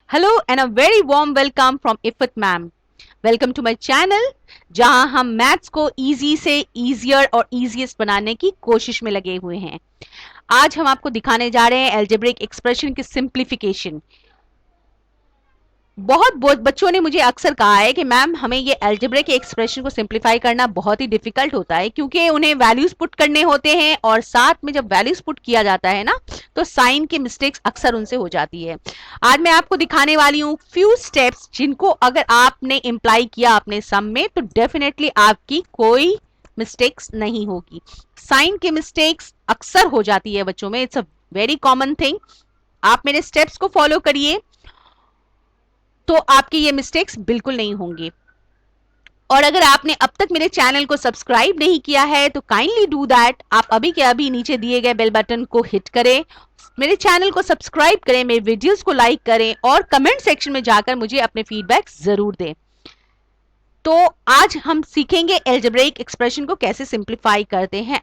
Hello and a very warm welcome from Iffat ma'am. Welcome to my channel जहां हम maths को easy से easier और इजीएस्ट बनाने की कोशिश में लगे हुए हैं। आज हम आपको दिखाने जा रहे हैं एल्जेब्रिक एक्सप्रेशन की सिंप्लीफिकेशन। बहुत बच्चों ने मुझे अक्सर कहा है कि मैम हमें ये अलजेब्रा के एक्सप्रेशन को सिंप्लीफाई करना बहुत ही डिफिकल्ट होता है क्योंकि उन्हें वैल्यूज पुट करने होते हैं और साथ में जब वैल्यूज पुट किया जाता है ना तो साइन की मिस्टेक्स अक्सर उनसे हो जाती है। आज मैं आपको दिखाने वाली हूँ फ्यू स्टेप्स जिनको अगर आपने इम्प्लाई किया अपने सम में तो डेफिनेटली आपकी कोई मिस्टेक्स नहीं होगी। साइन की मिस्टेक्स अक्सर हो जाती है बच्चों में, it's a very common thing. आप मेरे स्टेप्स को फॉलो करिए तो आपकी ये मिस्टेक्स बिल्कुल नहीं होंगी। और अगर आपने अब तक मेरे चैनल को सब्सक्राइब नहीं किया है तो काइंडली डू दैट। आप अभी के अभी नीचे दिए गए बेल बटन को हिट करें, मेरे चैनल को सब्सक्राइब करें, मेरे वीडियोस को लाइक करें और कमेंट सेक्शन में जाकर मुझे अपने फीडबैक जरूर दें। तो आज हम सीखेंगे एल्जेब्रिक एक्सप्रेशन को कैसे सिंप्लीफाई करते हैं।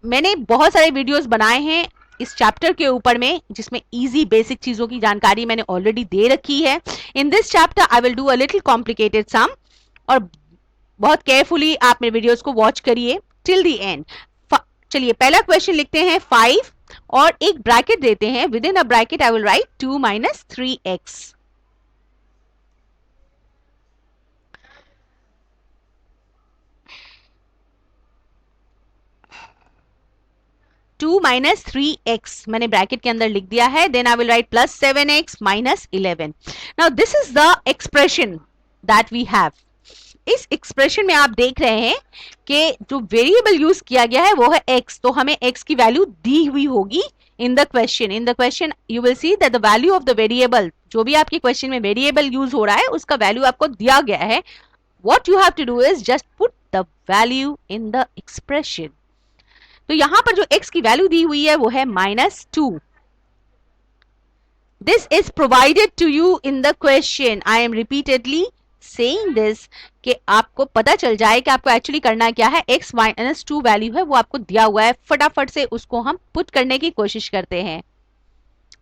मैंने बहुत सारे वीडियोस बनाए हैं इस चैप्टर के ऊपर में जिसमें इजी बेसिक चीजों की जानकारी मैंने ऑलरेडी दे रखी है। In this chapter I will do a little complicated some और बहुत केयरफुली आप मेरे वीडियोस को वॉच करिए टिल द एंड। चलिए पहला क्वेश्चन लिखते हैं 5 और एक ब्रैकेट देते हैं। Within a bracket I will write 2 minus 3x। 2 minus 3x मैंने ब्रैकेट के अंदर लिख दिया है। Then I will write plus 7x minus 11। Now this is the expression that we have. इस एक्सप्रेशन में आप देख रहे हैं कि जो वेरिएबल यूज किया गया है वो है x, तो हमें x की वैल्यू दी हुई होगी इन the question. In the question you will see that the value of the variable, जो भी आपके क्वेश्चन में वेरिएबल यूज हो रहा है उसका वैल्यू आपको दिया गया है। What you have to do is just put the value in the expression. तो यहां पर जो x की वैल्यू दी हुई है वो है -2। This is provided to you in the question. I am repeatedly saying this कि आपको पता चल जाए कि आपको एक्चुअली करना क्या है। x -2 वैल्यू है वो आपको दिया हुआ है, फटाफट से उसको हम पुट करने की कोशिश करते हैं।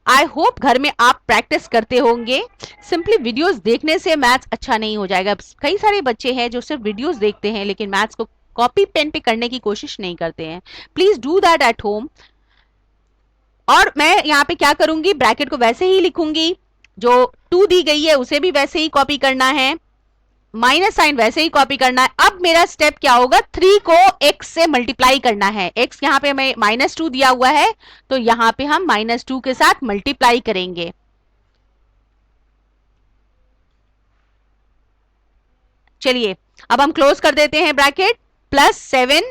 आई होप घर में आप प्रैक्टिस करते होंगे। सिंपली वीडियोस देखने से मैथ्स अच्छा नहीं हो जाएगा। कई सारे बच्चे हैं जो सिर्फ वीडियोस देखते हैं लेकिन मैथ्स को कॉपी पेन पे करने की कोशिश नहीं करते हैं। Please do that at home. और मैं यहाँ पे क्या करूंगी, ब्रैकेट को वैसे ही लिखूंगी, जो 2 दी गई है उसे भी वैसे ही कॉपी करना है, माइनस साइन वैसे ही कॉपी करना है। अब मेरा स्टेप क्या होगा, 3 को x से मल्टीप्लाई करना है। x यहाँ पे हमें -2 दिया हुआ है तो यहाँ पे हम -2 के साथ मल्टीप्लाई करेंगे। चलिए अब हम क्लोज कर देते हैं ब्रैकेट। +7,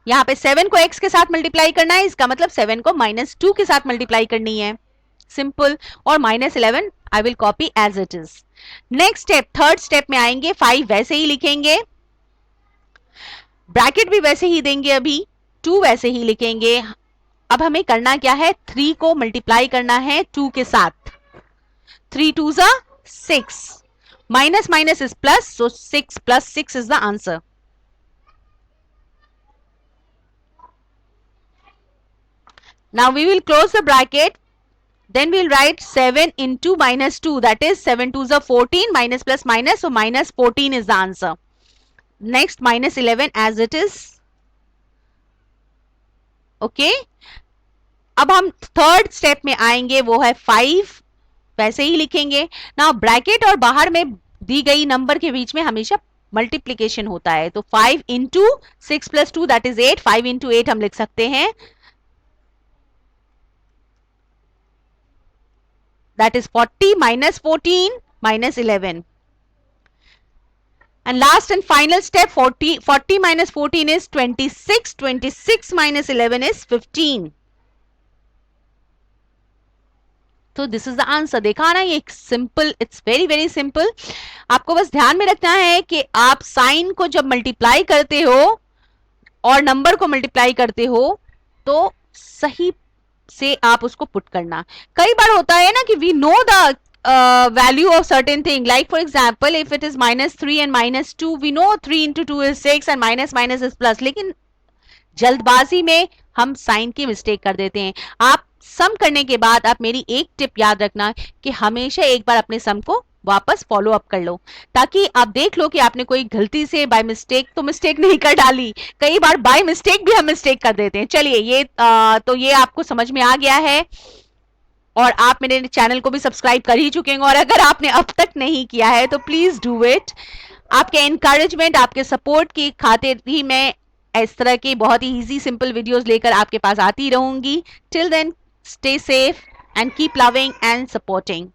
यहाँ पे 7 को x के साथ मल्टीप्लाई करना है, इसका मतलब 7 को -2 के साथ मल्टीप्लाई करनी है, सिंपल। और -11 I will copy as it is. Next step, third step में आएंगे। 5 वैसे ही लिखेंगे, ब्रैकेट भी वैसे ही देंगे, अभी 2 वैसे ही लिखेंगे। अब हमें करना क्या है, 3 को मल्टीप्लाई करना है 2 के साथ। 3 2s are 6, minus minus is plus, so 6 + 6 is the answer. Now we will close the bracket. Then we'll write 7 into -2, that is 7 2s are 14, minus plus minus, so -14 is the answer. Next -11 as it is. Okay. अब हम third step में आएंगे, वो है 5 वैसे ही लिखेंगे। Now bracket और बाहर में दी गई नंबर के बीच में हमेशा मल्टीप्लीकेशन होता है, तो 5 into 6 + 2 that is 8, 5 into 8 हम लिख सकते हैं, that is 40 minus 14 minus 11. And last and final step, 40 minus 14 is 26, 26 minus 11 is 15. तो दिस इज द आंसर। देखा ना, ये simple, it's very very simple. आपको बस ध्यान में रखना है कि आप साइन को जब मल्टीप्लाई करते हो और नंबर को मल्टीप्लाई करते हो तो सही से आप उसको पुट करना। कई बार होता है ना कि we know the value of certain thing, like for example if it is -3 and -2, we know 3 into 2 is 6 and minus is plus, लेकिन जल्दबाजी में हम साइन की मिस्टेक कर देते हैं। आप सम करने के बाद आप मेरी एक टिप याद रखना कि हमेशा एक बार अपने सम को वापस फॉलो अप कर लो, ताकि आप देख लो कि आपने कोई गलती से बाय मिस्टेक तो मिस्टेक नहीं कर डाली। कई बार बाय मिस्टेक भी हम मिस्टेक कर देते हैं। चलिए ये तो ये आपको समझ में आ गया है, और आप मेरे चैनल को भी सब्सक्राइब कर ही चुके हैं, और अगर आपने अब तक नहीं किया है तो प्लीज डू इट। आपके एनकरेजमेंट, आपके सपोर्ट की खातिर ही मैं इस तरह की बहुत ही इजी सिंपल वीडियोस लेकर आपके पास आती रहूंगी। Till then, stay safe and keep loving and supporting.